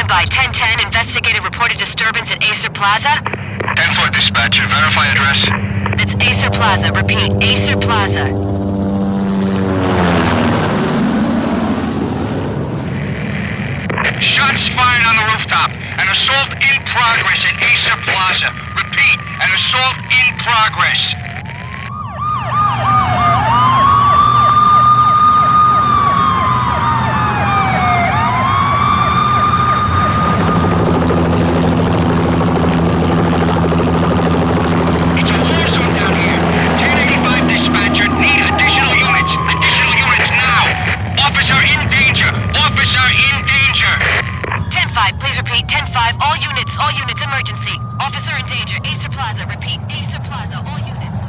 by 1010, investigated reported disturbance at Acer Plaza. 10-4 dispatcher, verify address. It's Acer Plaza, repeat, Acer Plaza. Shots fired on the rooftop. An assault in progress at Acer Plaza. Repeat, an assault in progress. It's a war zone down here. 1085 dispatcher, need additional units. Additional units now. Officer in danger. Officer in danger. 10-5, please repeat, 10-5, all units, emergency. Officer in danger, Acer Plaza, repeat, Acer Plaza, all units.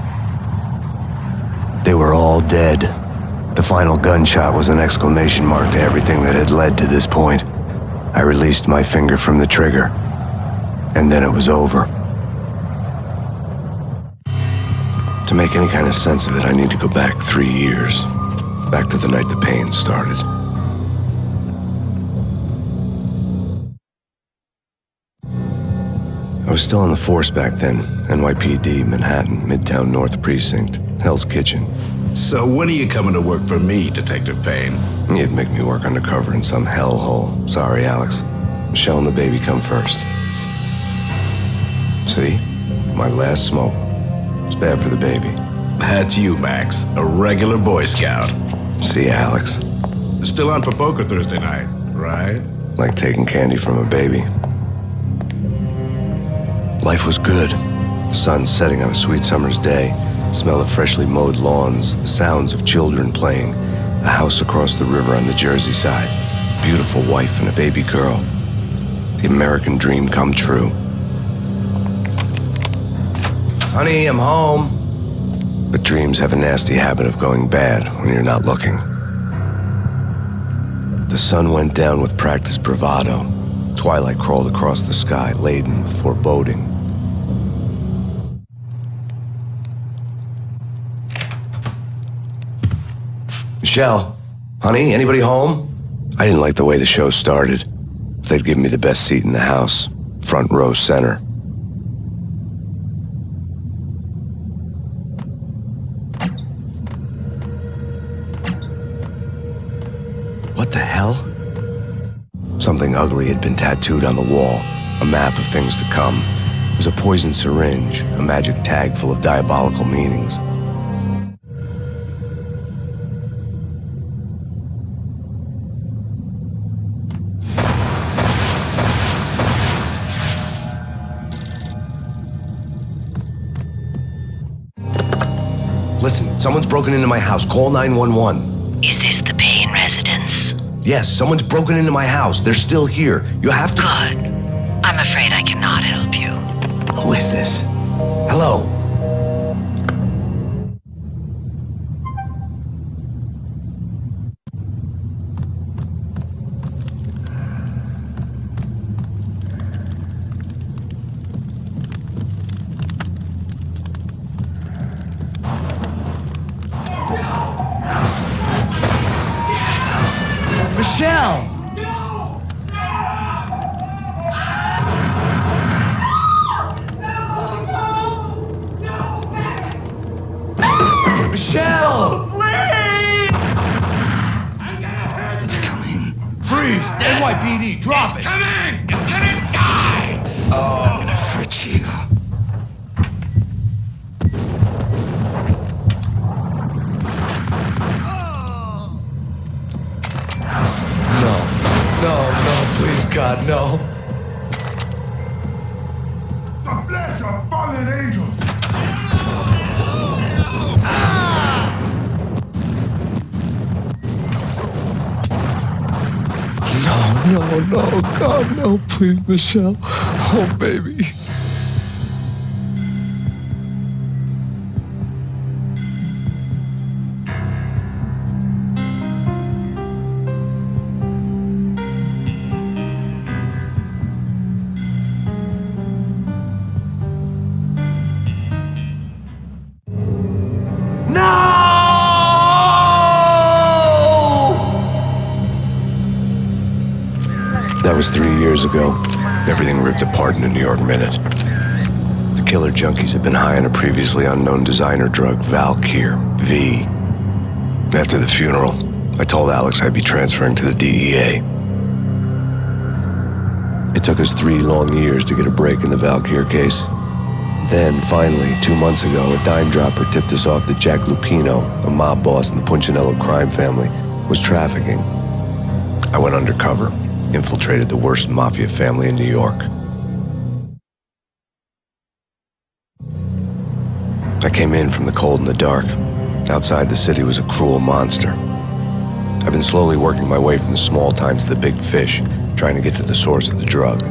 They were all dead. The final gunshot was an exclamation mark to everything that had led to this point. I released my finger from the trigger, and then it was over. To make any kind of sense of it, I need to go back 3 years. Back to the night the pain started. I was still on the force back then. NYPD, Manhattan, Midtown North Precinct, Hell's Kitchen. So when are you coming to work for me, Detective Payne? You'd make me work undercover in some hellhole. Sorry, Alex. Michelle and the baby come first. See? My last smoke. It's bad for the baby. That's you, Max. A regular Boy Scout. See, Alex? Still on for poker Thursday night, right? Like taking candy from a baby. Life was good. Sun setting on a sweet summer's day. Smell of freshly mowed lawns. The sounds of children playing. A house across the river on the Jersey side. Beautiful wife and a baby girl. The American dream come true. Honey, I'm home. But dreams have a nasty habit of going bad when you're not looking. The sun went down with practiced bravado. Twilight crawled across the sky, laden with foreboding. Michelle, honey, anybody home? I didn't like the way the show started. They'd given me the best seat in the house, front row center. What the hell? Something ugly had been tattooed on the wall, a map of things to come. It was a poison syringe, a magic tag full of diabolical meanings. Listen, someone's broken into my house. Call 911. Is this the Payne residence? Yes, someone's broken into my house. They're still here. You have to... Good. I'm afraid I cannot help you. Who is this? Hello? Michelle! Michelle! Please! I'm gonna hurt It's you. coming. Freeze! NYPD, drop It's it! coming! You're gonna die! I'm gonna hurt you. No, please, God, no. The flesh of fallen angels! No, God, no, please, Michelle. Oh, baby. That was 3 years ago. Everything ripped apart in a New York minute. The killer junkies had been high on a previously unknown designer drug, Valkyr, V. After the funeral, I told Alex I'd be transferring to the DEA. It took us 3 long years to get a break in the Valkyr case. Then, finally, 2 months ago, a dime dropper tipped us off that Jack Lupino, a mob boss in the Punchinello crime family, was trafficking. I went undercover, infiltrated the worst mafia family in New York. I came in from the cold and the dark. Outside the city was a cruel monster. I've been slowly working my way from the small time to the big fish, trying to get to the source of the drug.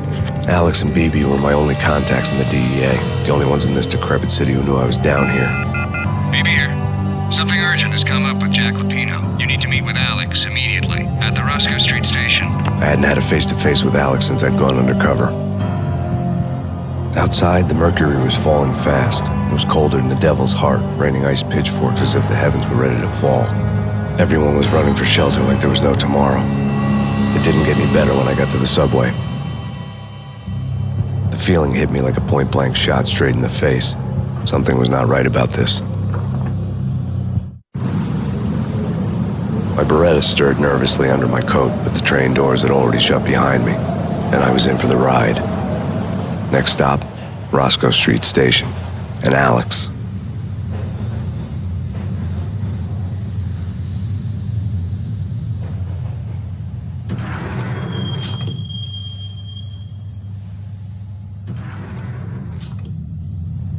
Alex and BB were my only contacts in the DEA, the only ones in this decrepit city who knew I was down here. BB here. Something urgent has come up with Jack Lupino. You need to meet with Alex immediately at the Roscoe Street station. I hadn't had a face-to-face with Alex since I'd gone undercover. Outside, the mercury was falling fast. It was colder than the devil's heart, raining ice pitchforks as if the heavens were ready to fall. Everyone was running for shelter like there was no tomorrow. It didn't get any better when I got to the subway. The feeling hit me like a point-blank shot straight in the face. Something was not right about this. My Beretta stirred nervously under my coat, but the train doors had already shut behind me, and I was in for the ride. Next stop, Roscoe Street Station, and Alex.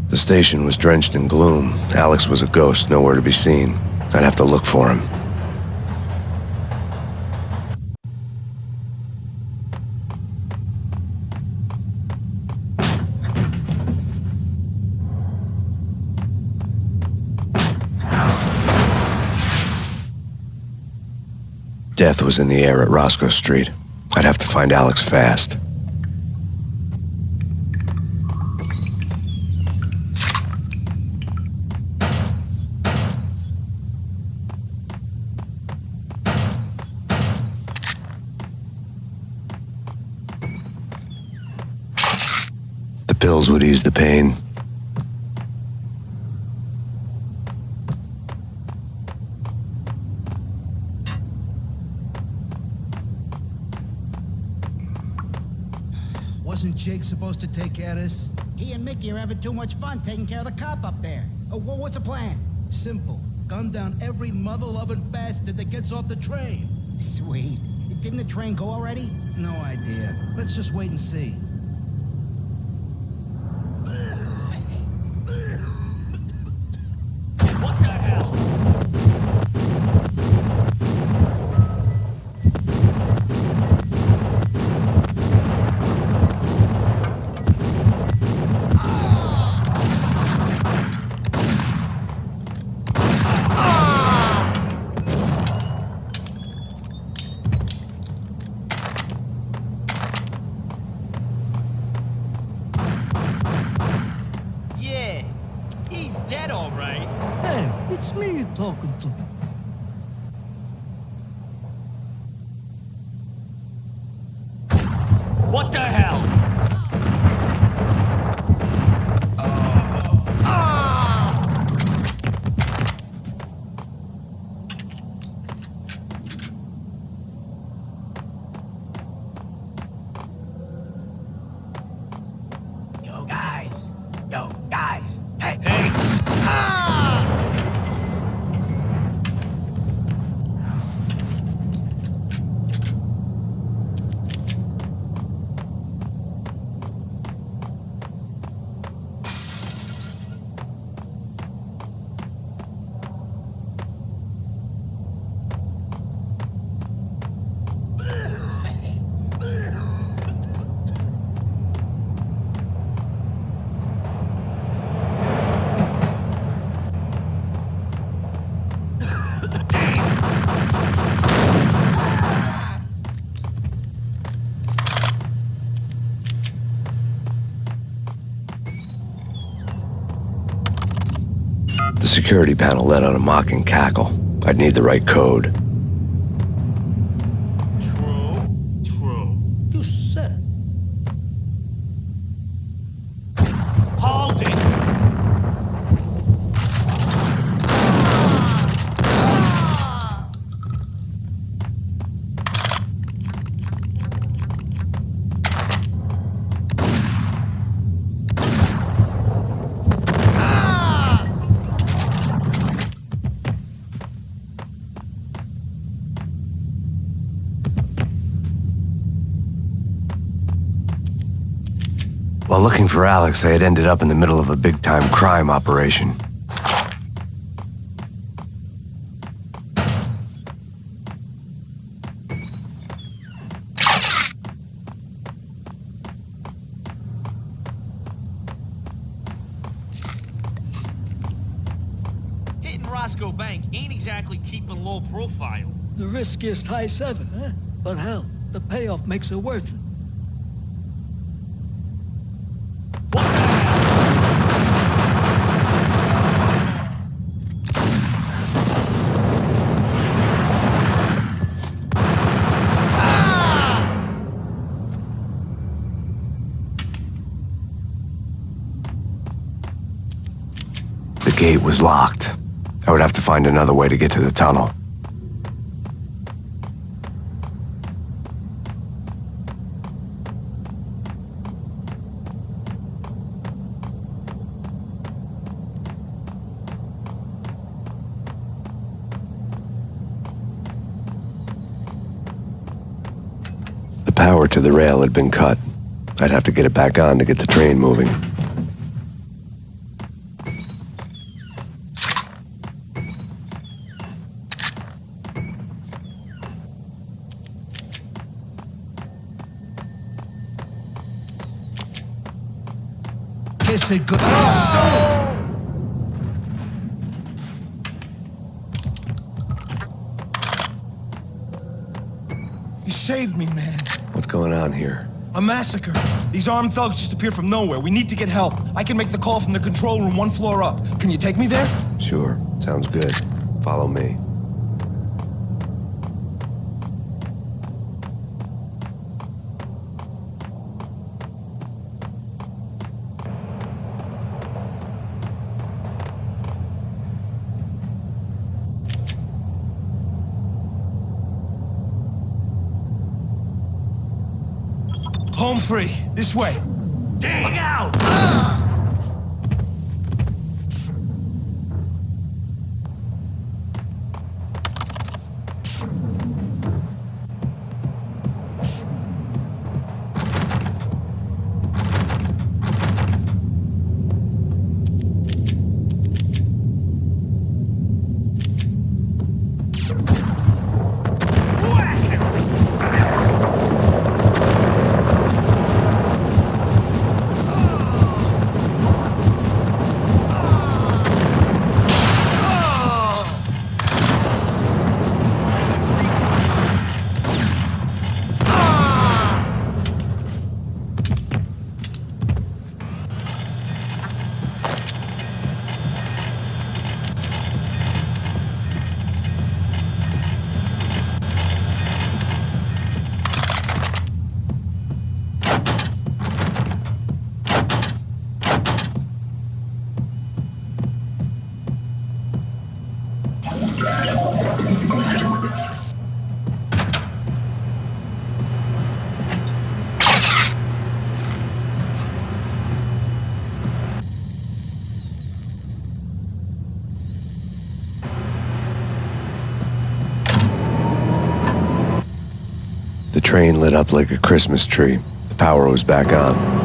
The station was drenched in gloom. Alex was a ghost, nowhere to be seen. I'd have to look for him. Death was in the air at Roscoe Street. I'd have to find Alex fast. The pills would ease the pain. Wasn't Jake supposed to take care of this? He and Mickey are having too much fun taking care of the cop up there. What's the plan? Simple. Gun down every mother-loving bastard that gets off the train. Sweet. Didn't the train go already? No idea. Let's just wait and see. What the hell? Dead, all right. Hey, it's me you're talking to. What the hell? Yo, guys. Hey. The security panel let out a mocking cackle. I'd need the right code. True. You While looking for Alex, I had ended up in the middle of a big-time crime operation. Hitting Roscoe Bank ain't exactly keeping low profile. The riskiest heist ever, huh? But hell, the payoff makes it worth it. What the hell? The gate was locked. I would have to find another way to get to the tunnel. The power to the rail had been cut. I'd have to get it back on to get the train moving. Kiss it good. You saved me, man. What's going on here? A massacre. These armed thugs just appeared from nowhere. We need to get help. I can make the call from the control room 1 floor up. Can you take me there? Sure, sounds good. Follow me. Home free. This way. Look out! The train lit up like a Christmas tree. The power was back on.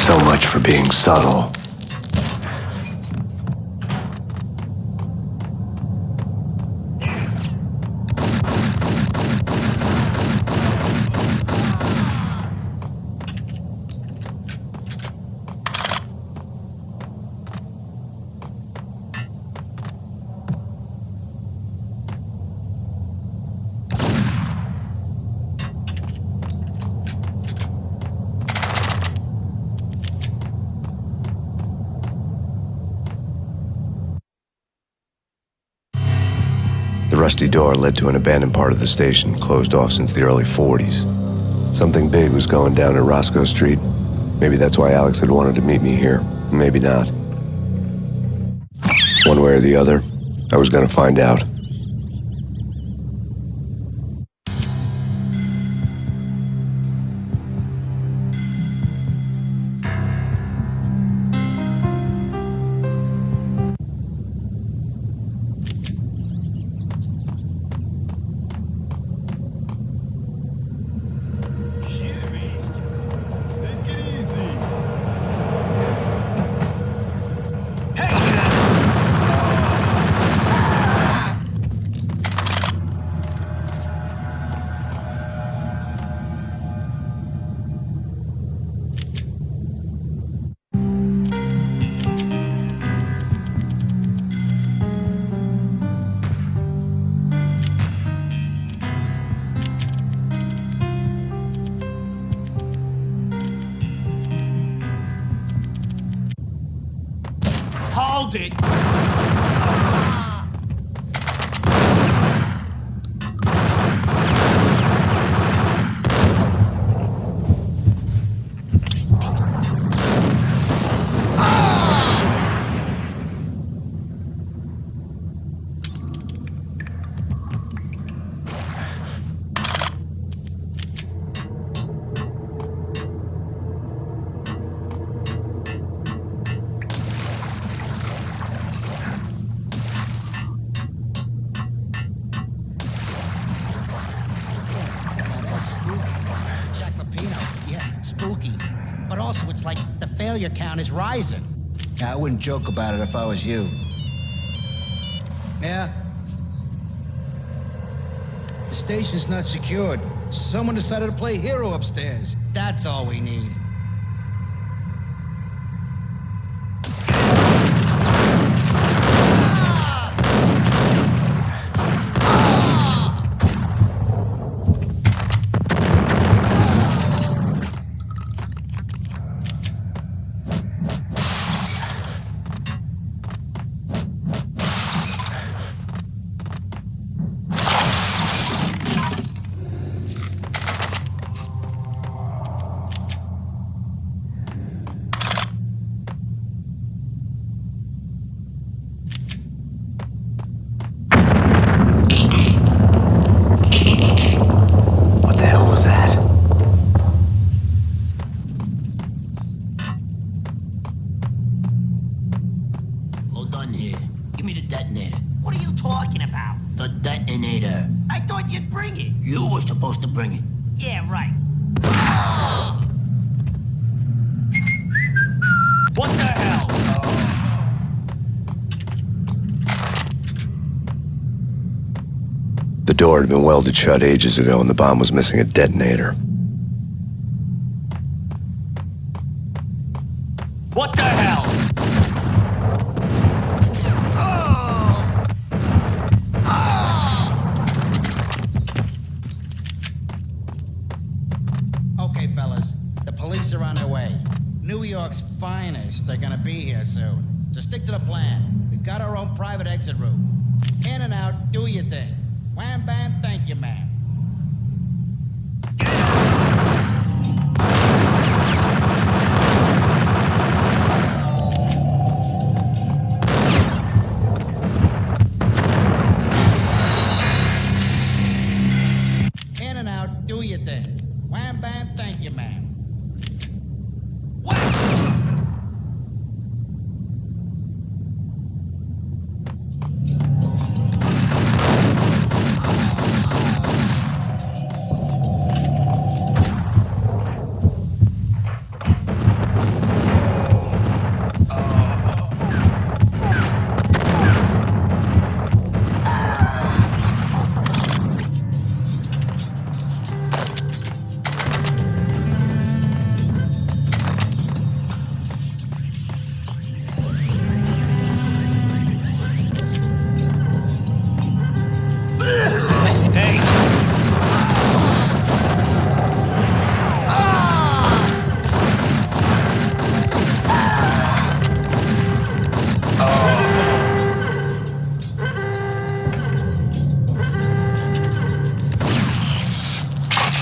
So much for being subtle. rusty door led to an abandoned part of the station, closed off since the early 40s. Something big was going down at Roscoe Street. Maybe that's why Alex had wanted to meet me here. Maybe not. One way or the other, I was gonna find out. Hold it! Spooky. But also, it's like the failure count is rising. I wouldn't joke about it if I was you. Yeah? The station's not secured. Someone decided to play hero upstairs. That's all we need. What the hell was that? All done here. Give me the detonator. What are you talking about? The detonator. I thought you'd bring it. You were supposed to bring it. Yeah, right. What the hell? The door had been welded shut ages ago and the bomb was missing a detonator. What the hell? Okay, fellas. The police are on their way. New York's finest are gonna be here soon. So stick to the plan. We've got our own private exit route. In and out, do your thing. Wham bam, thank you, ma'am. In and out, do your thing. Wham bam, thank you, ma'am.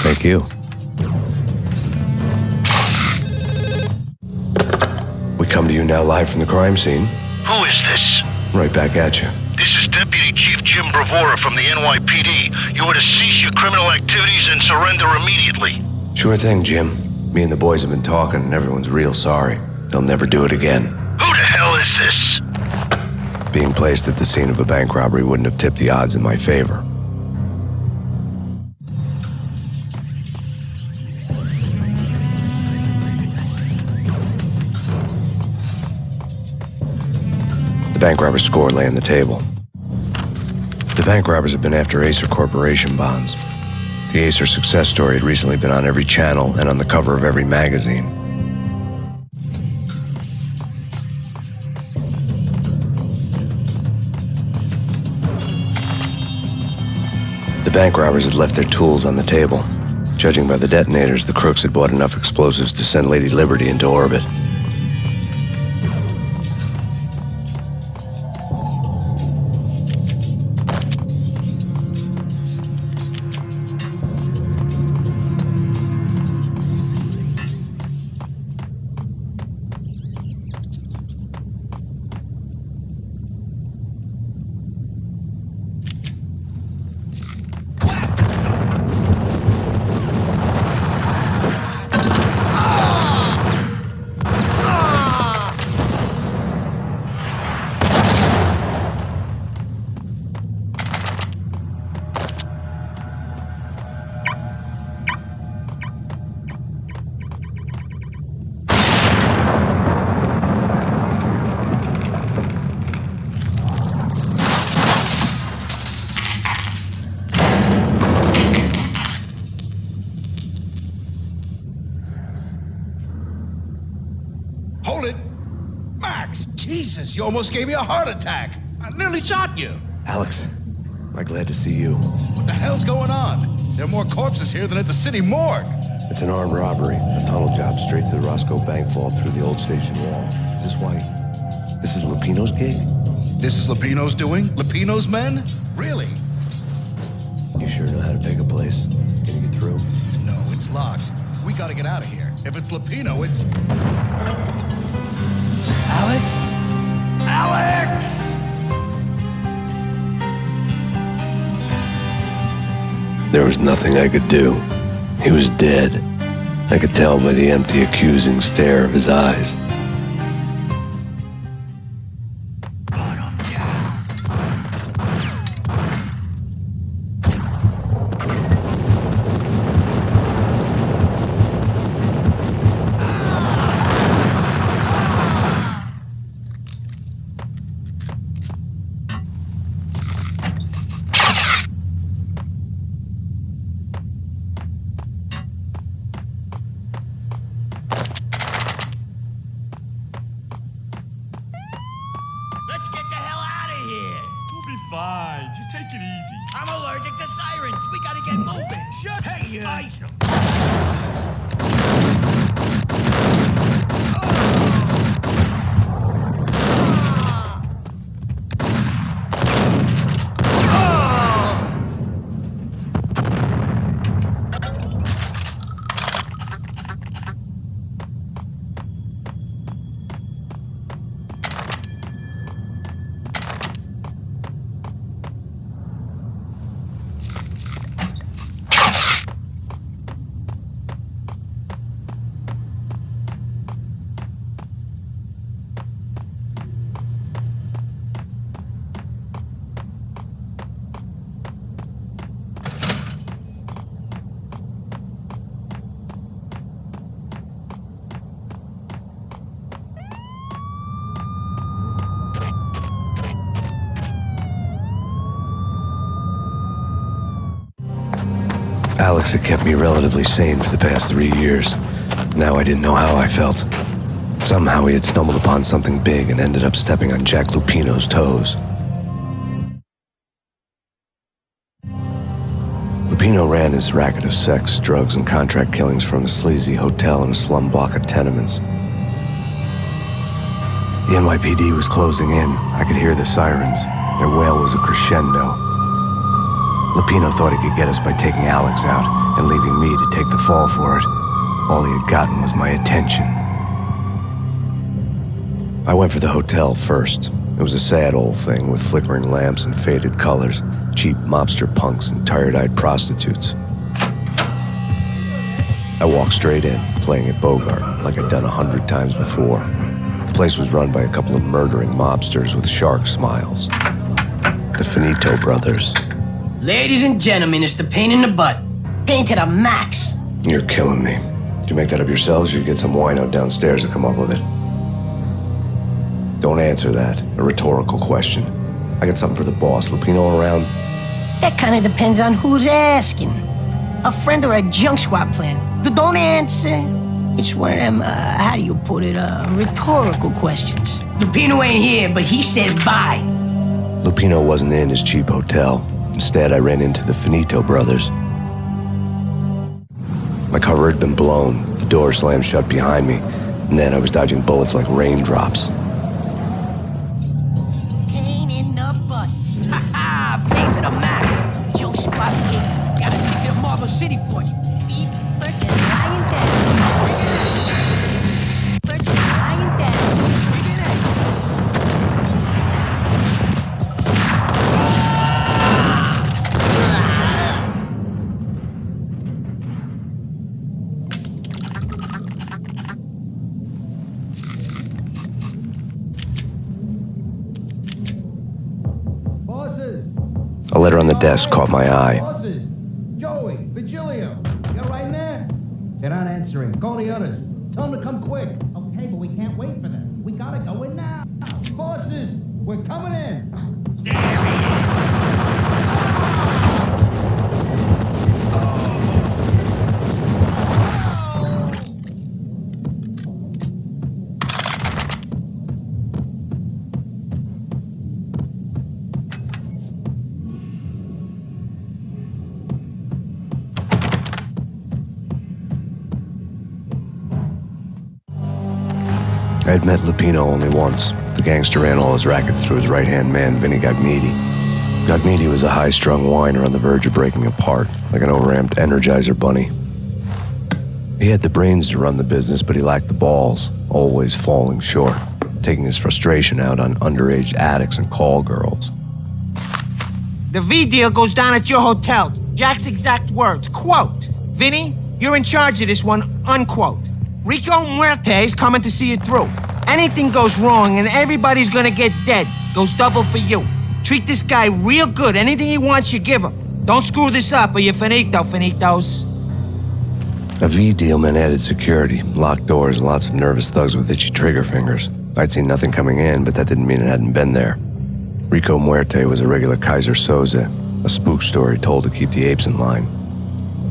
Thank you. We come to you now live from the crime scene. Who is this? Right back at you. This is Deputy Chief Jim Bravura from the NYPD. You are to cease your criminal activities and surrender immediately. Sure thing, Jim. Me and the boys have been talking, and everyone's real sorry. They'll never do it again. Who the hell is this? Being placed at the scene of a bank robbery wouldn't have tipped the odds in my favor. The bank robber's score lay on the table. The bank robbers have been after Acer Corporation bonds. The Acer success story had recently been on every channel and on the cover of every magazine. The bank robbers had left their tools on the table. Judging by the detonators, the crooks had bought enough explosives to send Lady Liberty into orbit. Hold it! Max, Jesus, you almost gave me a heart attack. I nearly shot you. Alex, am I glad to see you. What the hell's going on? There are more corpses here than at the city morgue. It's an armed robbery, a tunnel job straight to the Roscoe Bank vault through the old station wall. Is this why? This is Lupino's gig? This is Lupino's doing? Lupino's men? Really? You sure know how to pick a place? Can you get through? No, it's locked. We gotta get out of here. If it's Lupino, it's... Alex? Alex! There was nothing I could do. He was dead. I could tell by the empty, accusing stare of his eyes. Let's get the hell out of here. We'll be fine. Just take it easy. I'm allergic to sirens. We gotta get moving. Shut Hey, you. ice 'em. Alex had kept me relatively sane for the past 3 years. Now I didn't know how I felt. Somehow he had stumbled upon something big and ended up stepping on Jack Lupino's toes. Lupino ran his racket of sex, drugs, and contract killings from a sleazy hotel in a slum block of tenements. The NYPD was closing in. I could hear the sirens. Their wail was a crescendo. Lupino thought he could get us by taking Alex out and leaving me to take the fall for it. All he had gotten was my attention. I went for the hotel first. It was a sad old thing with flickering lamps and faded colors, cheap mobster punks and tired-eyed prostitutes. I walked straight in, playing at Bogart, like I'd done 100 times before. The place was run by a couple of murdering mobsters with shark smiles. The Finito brothers. Ladies and gentlemen, it's the pain in the butt. Pain to the max. You're killing me. Did you make that up yourselves, or you get some wino downstairs to come up with it? Don't answer that. A rhetorical question. I got something for the boss. Lupino around? That kind of depends on who's asking. A friend or a junk squad plan. Don't answer. It's one of them, how do you put it, rhetorical questions. Lupino ain't here, but he said bye. Lupino wasn't in his cheap hotel. Instead, I ran into the Finito brothers. My cover had been blown. The door slammed shut behind me, and then I was dodging bullets like raindrops. Pain in the butt. Ha ha! Pain to the max. Junk squad kid. Got a ticket to Marble City for you. Beep, first and lying down. First and lying down. A letter on the desk caught my eye. Bosses! Joey, Vigilio, you're right there? They're not answering. Call the others. Tell them to come quick. Okay, but we can't wait for them. We gotta go in now. Bosses, we're coming in. There he is. I had met Lupino only once. The gangster ran all his rackets through his right-hand man, Vinny Gagniti. Gagniti was a high-strung whiner on the verge of breaking apart, like an overamped Energizer bunny. He had the brains to run the business, but he lacked the balls, always falling short, taking his frustration out on underage addicts and call girls. The V deal goes down at your hotel. Jack's exact words, quote, "Vinny, you're in charge of this one," unquote. Rico Muerte's coming to see it through. Anything goes wrong and everybody's gonna get dead. Goes double for you. Treat this guy real good. Anything he wants, you give him. Don't screw this up or you're finito, finitos. A V deal meant added security, locked doors, and lots of nervous thugs with itchy trigger fingers. I'd seen nothing coming in, but that didn't mean it hadn't been there. Rico Muerte was a regular Kaiser Soze, a spook story told to keep the apes in line.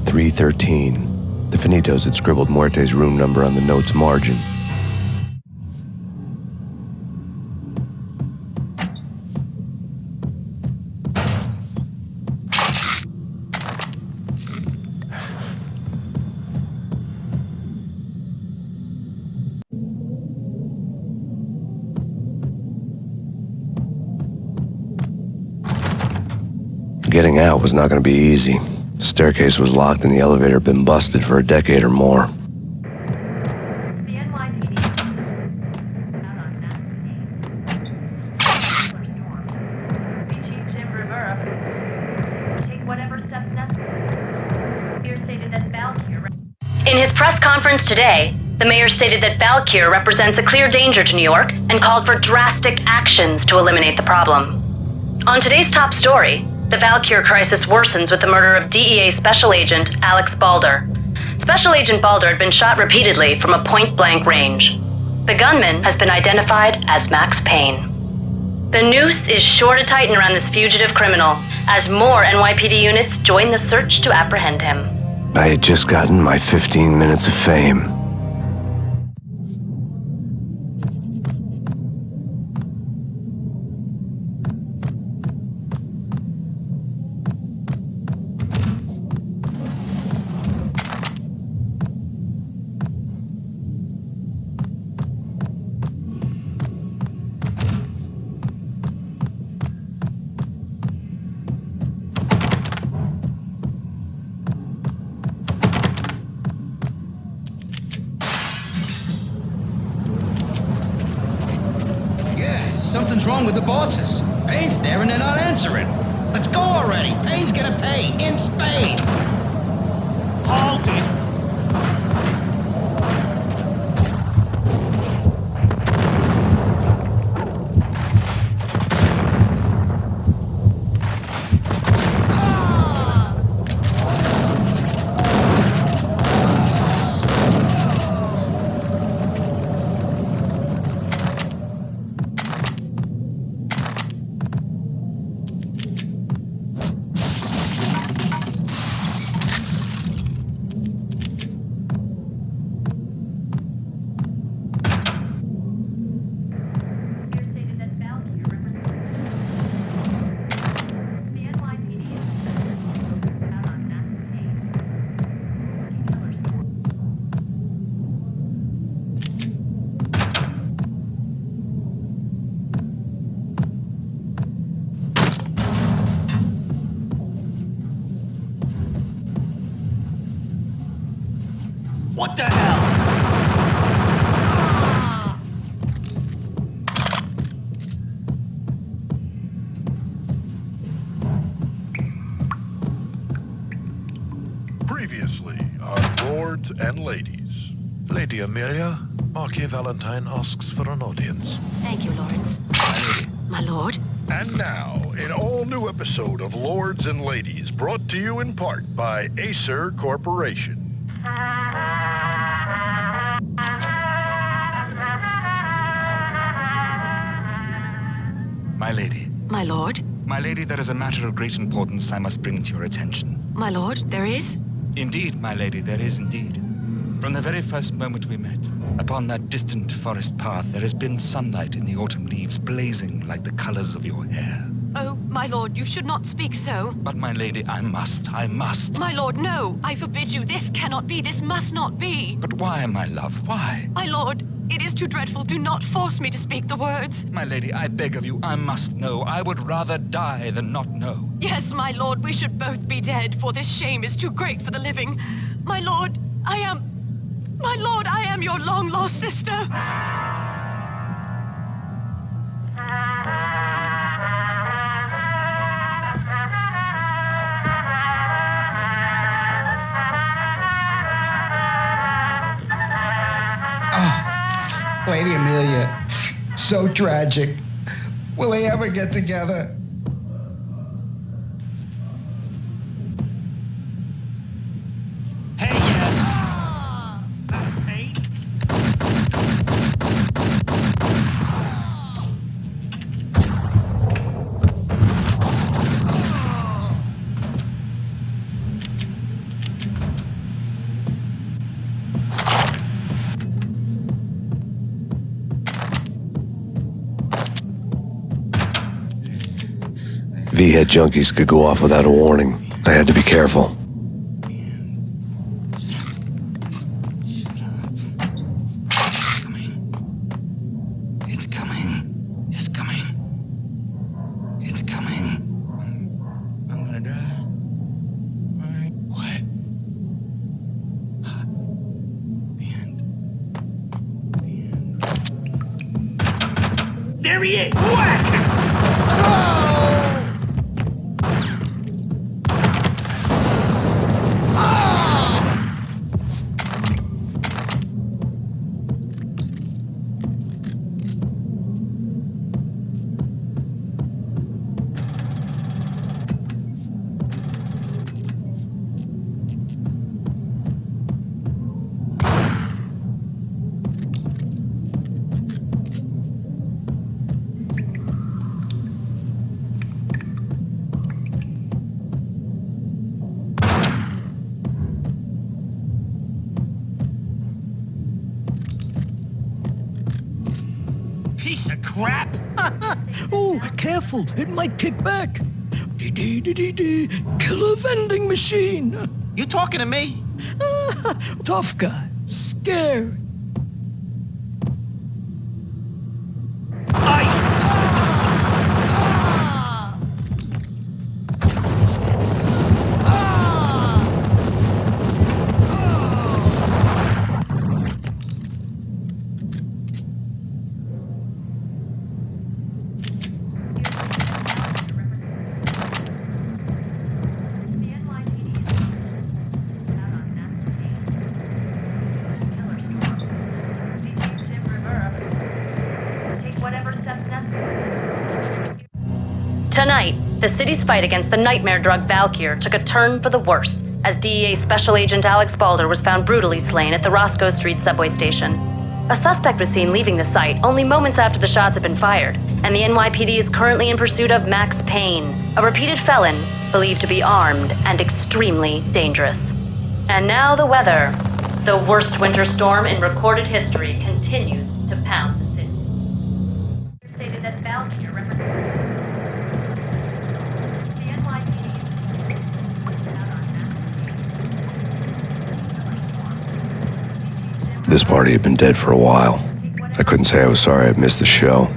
313. The Finitos had scribbled Muerte's room number on the note's margin. Getting out was not going to be easy. The staircase was locked and the elevator had been busted for a decade or more. The NYPD out on Max Payne. Chief Jim Rivera take whatever steps necessary. Mayor stated that Valkyr. In his press conference today, the mayor stated that Valkyr represents a clear danger to New York and called for drastic actions to eliminate the problem. On today's top story, the Valkyr crisis worsens with the murder of DEA Special Agent Alex Balder. Special Agent Balder had been shot repeatedly from a point-blank range. The gunman has been identified as Max Payne. The noose is sure to tighten around this fugitive criminal as more NYPD units join the search to apprehend him. I had just gotten my 15 minutes of fame. Something's wrong with the bosses. Payne's there and they're not answering. Let's go already. Payne's gonna pay in spades. Hold it. What the hell? Previously on Lords and Ladies. Lady Amelia, Marquis Valentine asks for an audience. Thank you, Lawrence. My lord? And now, an all-new episode of Lords and Ladies, brought to you in part by Acer Corporation. My lady. My lord? My lady, there is a matter of great importance I must bring to your attention. My lord, there is? Indeed, my lady, there is indeed. From the very first moment we met, upon that distant forest path, there has been sunlight in the autumn leaves blazing like the colors of your hair. Oh, my lord, you should not speak so. But my lady, I must. My lord, no! I forbid you. This cannot be. This must not be. But why, my love, why? My lord, it is too dreadful. Do not force me to speak the words. My lady, I beg of you, I must know. I would rather die than not know. Yes, my lord, we should both be dead, for this shame is too great for the living. My lord, I am your long-lost sister. Lady Amelia, so tragic. Will they ever get together? Hey, That's me. V-head junkies could go off without a warning. I had to be careful. It's coming. I'm gonna die. What? The end. There he is! Whack! Piece of crap! Oh, careful. It might kick back. Dee-dee-dee-dee-dee. Killer vending machine. You talking to me? Tough guy. Scary. Tonight, the city's fight against the nightmare drug Valkyr took a turn for the worse, as DEA Special Agent Alex Balder was found brutally slain at the Roscoe Street subway station. A suspect was seen leaving the site only moments after the shots had been fired, and the NYPD is currently in pursuit of Max Payne, a repeated felon believed to be armed and extremely dangerous. And now the weather. The worst winter storm in recorded history continues to pound the city. It stated that Valkyr represents the NYPD. This party had been dead for a while. I couldn't say I was sorry I'd missed the show.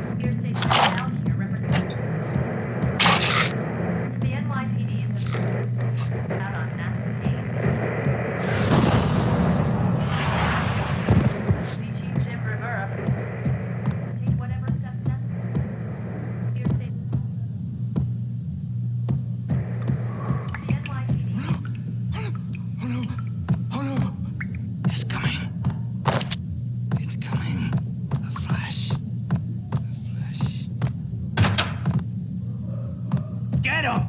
Get him!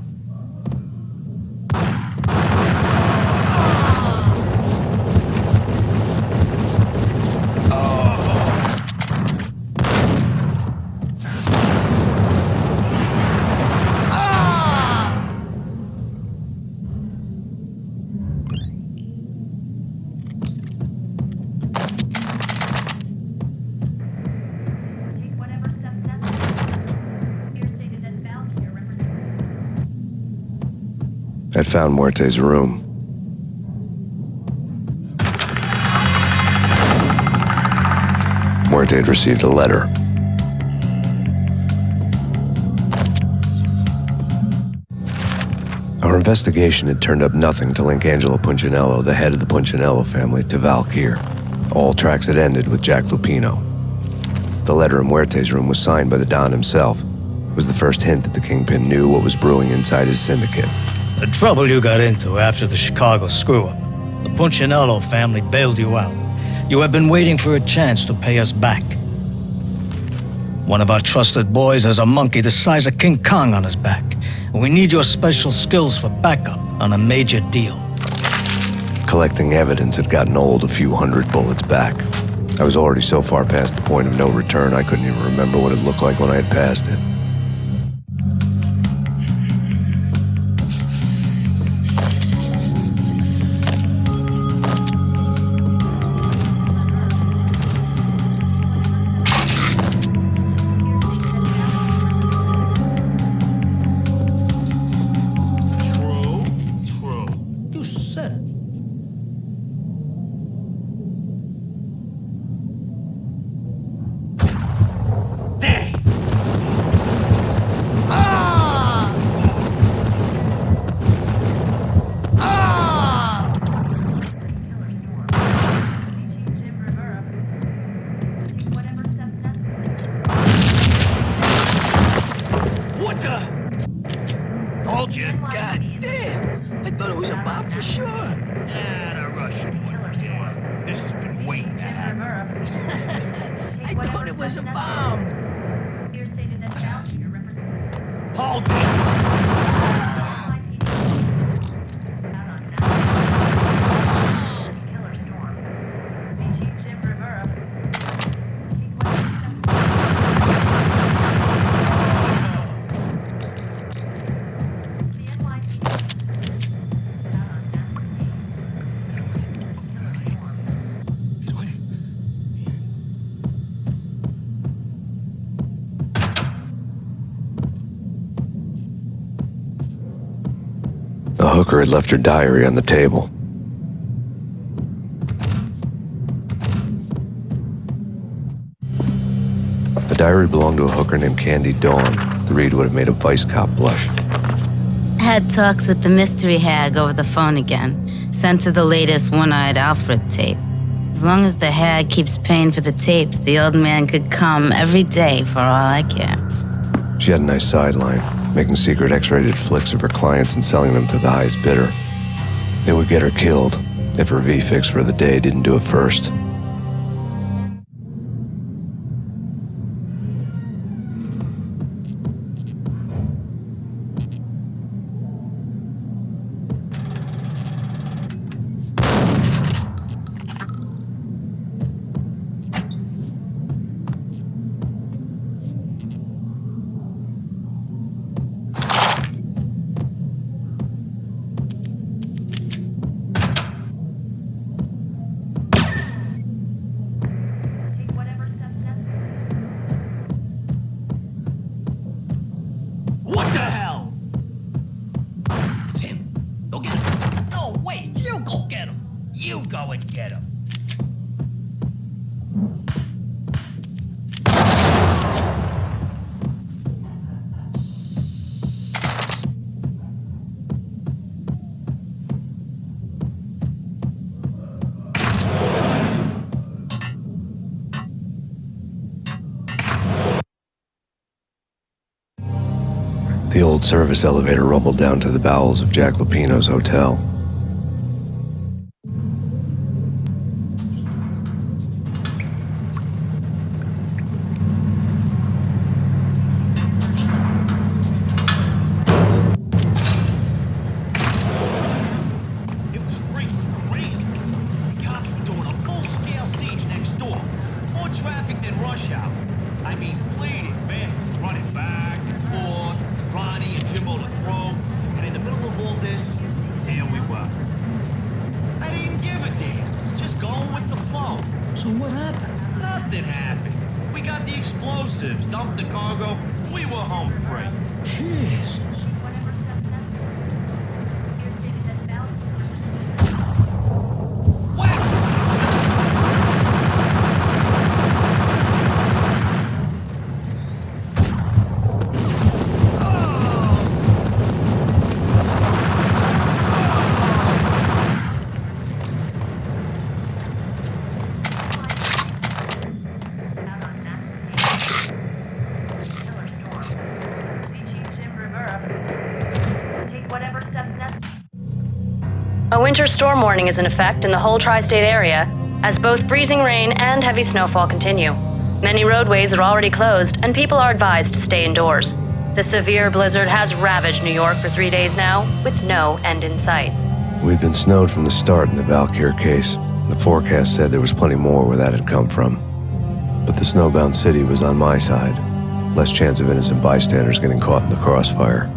I'd found Muerte's room. Muerte had received a letter. Our investigation had turned up nothing to link Angelo Punchinello, the head of the Punchinello family, to Valkyr. All tracks had ended with Jack Lupino. The letter in Muerte's room was signed by the Don himself. It was the first hint that the Kingpin knew what was brewing inside his syndicate. The trouble you got into after the Chicago screw-up. The Punchinello family bailed you out. You have been waiting for a chance to pay us back. One of our trusted boys has a monkey the size of King Kong on his back. We need your special skills for backup on a major deal. Collecting evidence had gotten old a few hundred bullets back. I was already so far past the point of no return I couldn't even remember what it looked like when I had passed it. Told you. God damn. I thought it was a bomb for sure. Nah, the Russian one did. This has been waiting to happen. I thought it was a bomb. Hold it. The hooker had left her diary on the table. The diary belonged to a hooker named Candy Dawn. The read would have made a vice cop blush. Had talks with the mystery hag over the phone again. Sent her the latest One-Eyed Alfred tape. As long as the hag keeps paying for the tapes, the old man could come every day for all I care. She had a nice sideline, making secret X-rated flicks of her clients and selling them to the highest bidder. It would get her killed if her V-fix for the day didn't do it first. The old service elevator rumbled down to the bowels of Jack Lupino's hotel. It was freaking crazy. The cops were doing a full-scale siege next door. More traffic than rush hour. I mean, bleeding bastards running back and forth, Ronnie and Jimbo to throw, and in the middle of all this, there we were. I didn't give a damn, just going with the flow. So what happened? Nothing happened. We got the explosives, dumped the cargo, we were home free. Jesus. A winter storm warning is in effect in the whole tri-state area, as both freezing rain and heavy snowfall continue. Many roadways are already closed, and people are advised to stay indoors. The severe blizzard has ravaged New York for 3 days now, with no end in sight. We'd been snowed from the start in the Valkyr case. The forecast said there was plenty more where that had come from. But the snowbound city was on my side. Less chance of innocent bystanders getting caught in the crossfire.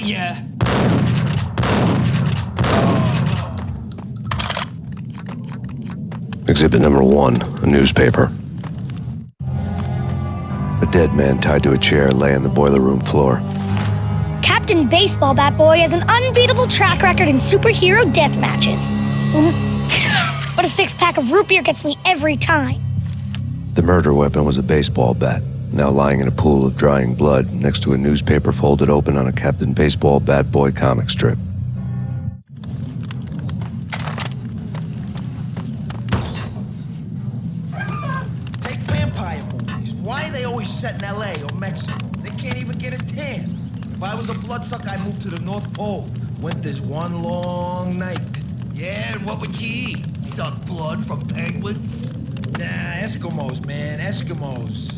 Yeah. Exhibit number 1, a newspaper. A dead man tied to a chair lay on the boiler room floor. Captain Baseball Bat Boy has an unbeatable track record in superhero death matches. But a 6-pack of root beer gets me every time. The murder weapon was a baseball bat, now lying in a pool of drying blood next to a newspaper folded open on a Captain Baseball Bat Boy comic strip. Take vampire movies. Why are they always set in LA or Mexico? They can't even get a tan. If I was a bloodsucker, I'd move to the North Pole. Winter's one long night. Yeah, and what would you eat? Suck blood from penguins? Nah, Eskimos, man, Eskimos.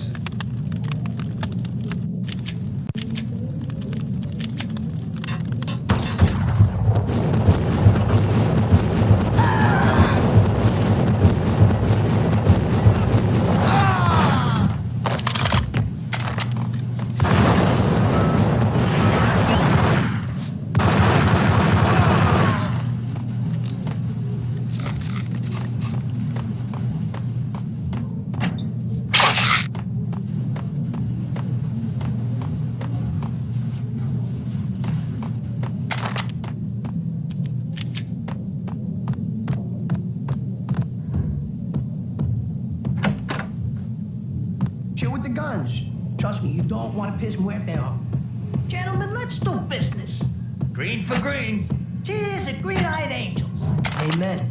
guns. Trust me, you don't want to piss Muerte off. Gentlemen, let's do business. Green for green. Cheers at green-eyed angels. Amen.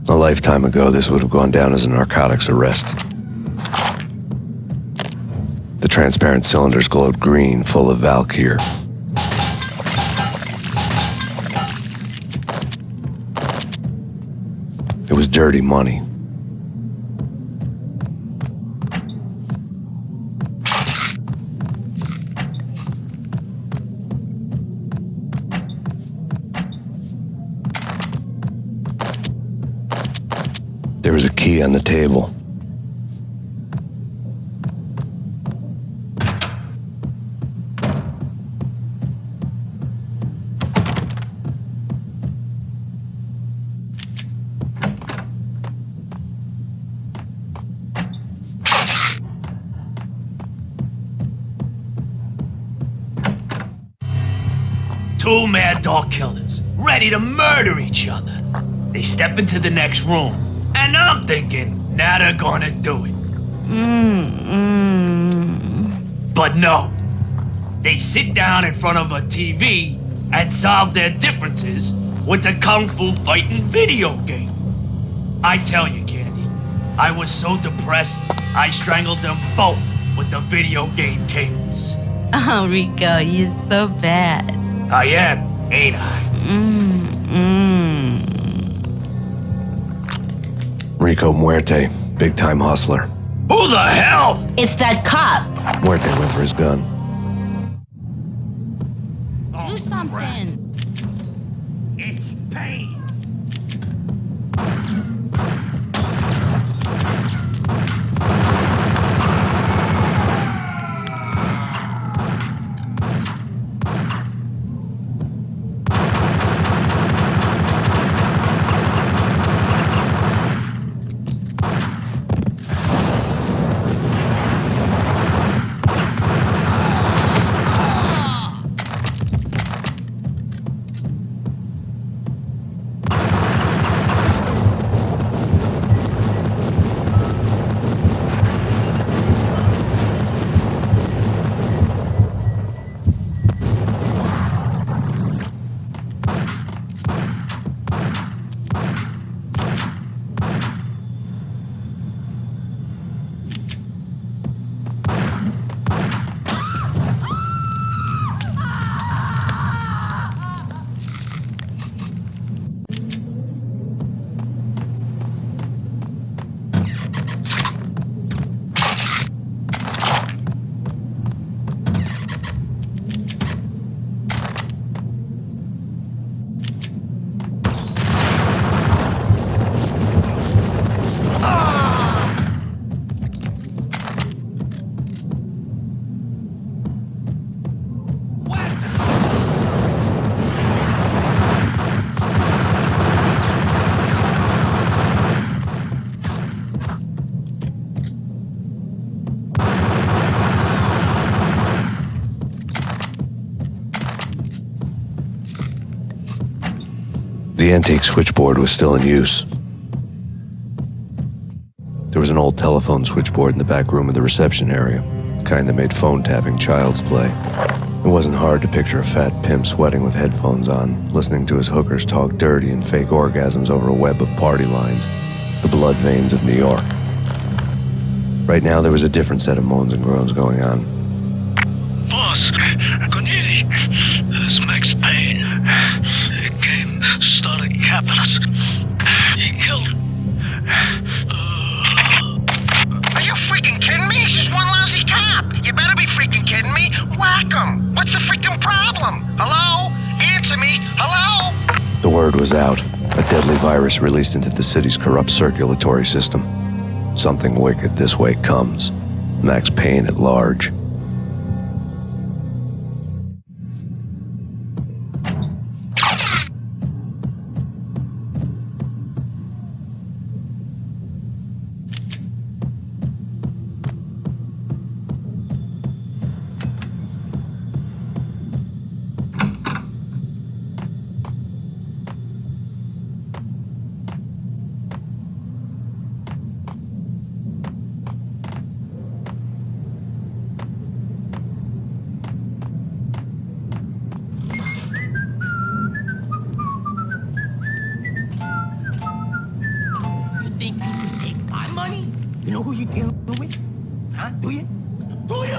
A lifetime ago, this would have gone down as a narcotics arrest. The transparent cylinders glowed green, full of Valkyr. It was dirty money. There was a key on the table. Two mad dog killers, ready to murder each other. They step into the next room, and I'm thinking, now they're gonna do it. But no. They sit down in front of a TV and solve their differences with the Kung Fu fighting video game. I tell you, Candy, I was so depressed, I strangled them both with the video game cables. Oh, Rico, you're so bad. I am, ain't I? Rico Muerte, big-time hustler. Who the hell? It's that cop. Muerte went for his gun. Do something. It's Payne. The antique switchboard was still in use. There was an old telephone switchboard in the back room of the reception area, the kind that made phone tapping child's play. It wasn't hard to picture a fat pimp sweating with headphones on, listening to his hookers talk dirty and fake orgasms over a web of party lines, the blood veins of New York. Right now, there was a different set of moans and groans going on. Boss, Cornetti, this is Max Payne. He came, started capping us. He killed. Are you freaking kidding me? He's just one lousy cop. You better be freaking kidding me. Whack him. What's the freaking problem? Hello? Answer me. Hello? The word was out. A deadly virus released into the city's corrupt circulatory system. Something wicked this way comes. Max Payne at large. Think you can take my money? You know who you're dealing with? Huh? Do you? Do you?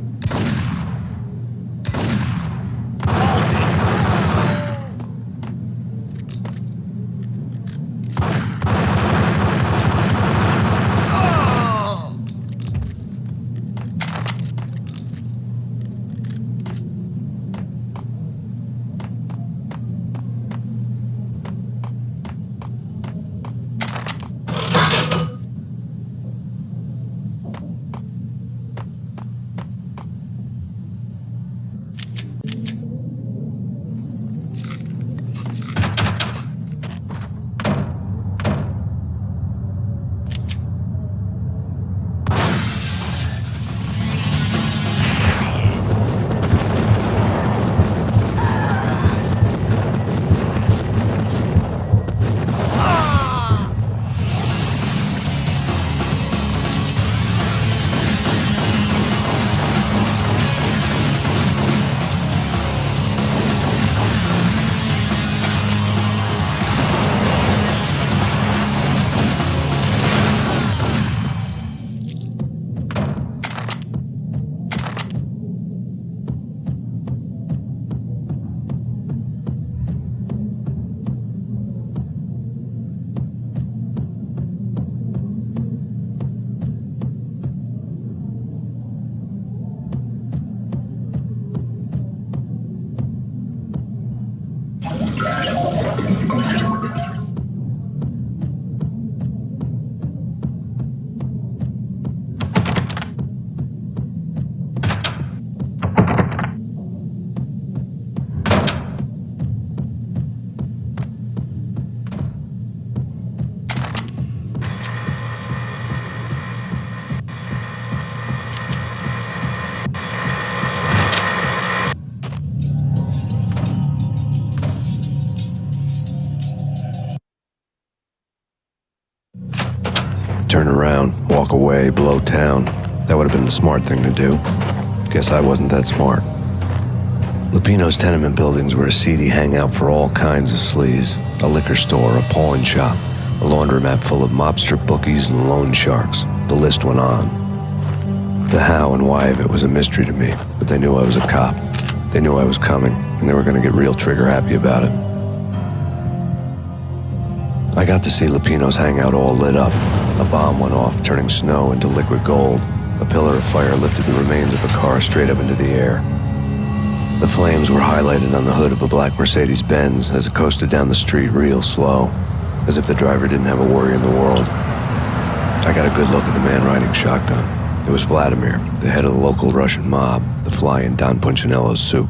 Turn around, walk away, blow town. That would have been the smart thing to do. Guess I wasn't that smart. Lupino's tenement buildings were a seedy hangout for all kinds of sleaze. A liquor store, a pawn shop, a laundromat full of mobster bookies and loan sharks. The list went on. The how and why of it was a mystery to me, but they knew I was a cop. They knew I was coming, and they were going to get real trigger happy about it. I got to see Lupino's hangout all lit up. A bomb went off, turning snow into liquid gold. A pillar of fire lifted the remains of a car straight up into the air. The flames were highlighted on the hood of a black Mercedes-Benz as it coasted down the street real slow, as if the driver didn't have a worry in the world. I got a good look at the man riding shotgun. It was Vladimir, the head of the local Russian mob, the fly in Don Punchinello's soup.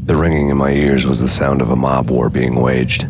The ringing in my ears was the sound of a mob war being waged.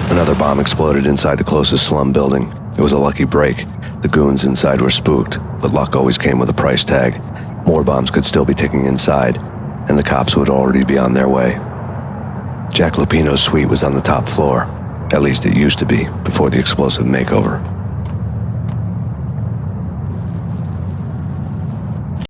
Another bomb exploded inside the closest slum building. It was a lucky break. The goons inside were spooked, but luck always came with a price tag. More bombs could still be ticking inside, and the cops would already be on their way. Jack Lupino's suite was on the top floor. At least it used to be, before the explosive makeover.